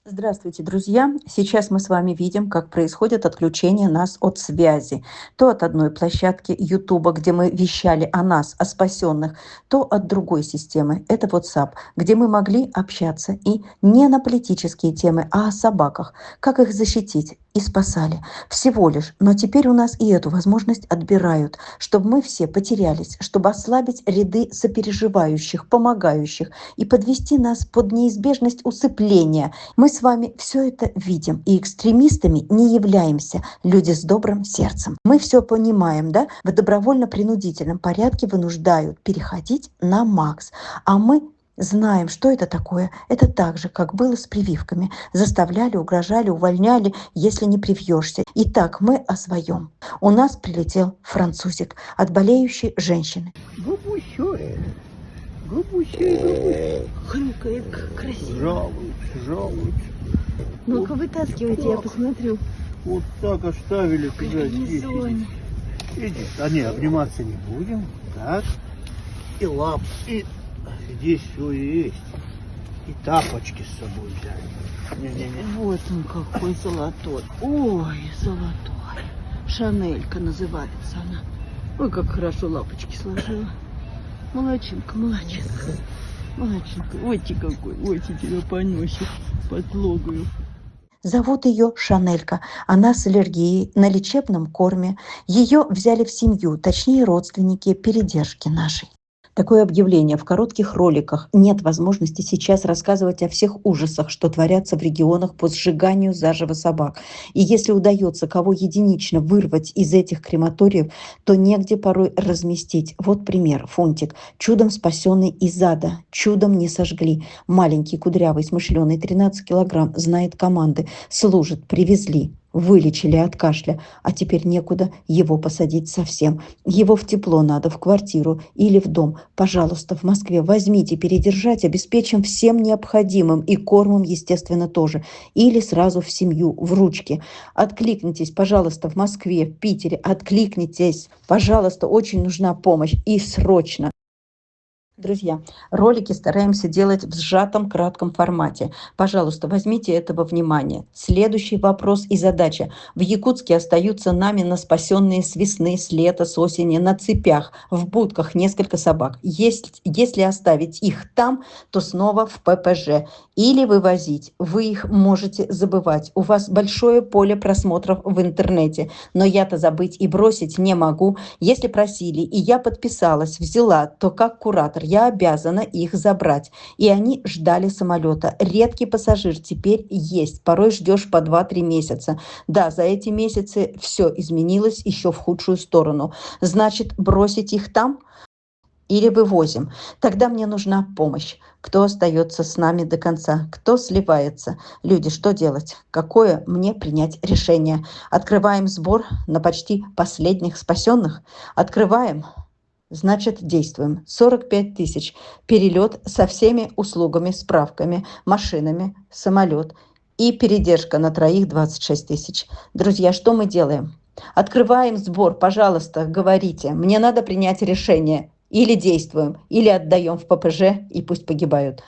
Здравствуйте, друзья! Сейчас мы с вами видим, как происходит отключение нас от связи. То от одной площадки Ютуба, где мы вещали о нас, о спасенных, то от другой системы. Это WhatsApp, где мы могли общаться и не на политические темы, а о собаках, как их защитить, и спасали. Всего лишь. Но теперь у нас и эту возможность отбирают, чтобы мы все потерялись, чтобы ослабить ряды сопереживающих, помогающих и подвести нас под неизбежность усыпления. Мы с вами все это видим, и экстремистами не являемся, люди с добрым сердцем. Мы все понимаем, да? В добровольно-принудительном порядке вынуждают переходить на МАКС, а мы знаем, что это такое. Это так же, как было с прививками. Заставляли, угрожали, увольняли, если не привьешься. Итак, мы о своем. У нас прилетел французик от болеющей женщины. Губущая, губущая. Какая красивая. Жалуются. Ну-ка, вытаскивайте, я посмотрю. Вот так оставили тебя здесь. Комбинезоне. Иди. А не, обниматься не будем. Так. И лап. И здесь все есть. И тапочки с собой взяли. Не-не-не. Вот он какой золотой. Ой, золотой. Шанелька называется она. Ой, как хорошо лапочки сложила. Молодчинка, молодчинка. Молодчинка. Ой-ти какой. Ой-ти тебя поносит. Подлогаю. Зовут ее Шанелька. Она с аллергией на лечебном корме. Ее взяли в семью, точнее родственники передержки нашей. Такое объявление в коротких роликах. Нет возможности сейчас рассказывать о всех ужасах, что творятся в регионах по сжиганию заживо собак. И если удается кого единично вырвать из этих крематориев, то негде порой разместить. Вот пример. Фунтик. Чудом спасенный из ада. Чудом не сожгли. Маленький, кудрявый, смышленый, 13 килограмм, знает команды. Служит, привезли. Вылечили от кашля, а теперь некуда его посадить совсем. Его в тепло надо, в квартиру или в дом. Пожалуйста, в Москве возьмите, передержать, обеспечим всем необходимым и кормом, естественно, тоже. Или сразу в семью, в ручки. Откликнитесь, пожалуйста, в Москве, в Питере, откликнитесь. Пожалуйста, очень нужна помощь и срочно. Друзья, ролики стараемся делать в сжатом кратком формате. Пожалуйста, возьмите этого внимание. Следующий вопрос и задача. В Якутске остаются нами на спасенные с весны, с лета, с осени, на цепях, в будках несколько собак. Если оставить их там, то снова в ППЖ. Или вывозить. Вы их можете забывать. У вас большое поле просмотров в интернете. Но я-то забыть и бросить не могу. Если просили, и я подписалась, взяла, то как куратор я обязана их забрать. И они ждали самолета. Редкий пассажир теперь есть. Порой ждешь по 2-3 месяца. Да, за эти месяцы все изменилось еще в худшую сторону. Значит, бросить их там? Или вывозим. Тогда мне нужна помощь. Кто остается с нами до конца? Кто сливается? Люди, что делать? Какое мне принять решение? Открываем сбор на почти последних спасенных? Открываем? Значит, действуем. 45 тысяч. Перелет со всеми услугами, справками, машинами, самолет. И передержка на троих 26 тысяч. Друзья, что мы делаем? Открываем сбор, пожалуйста, говорите. Мне надо принять решение. Или действуем, или отдаем в ППЖ, и пусть погибают.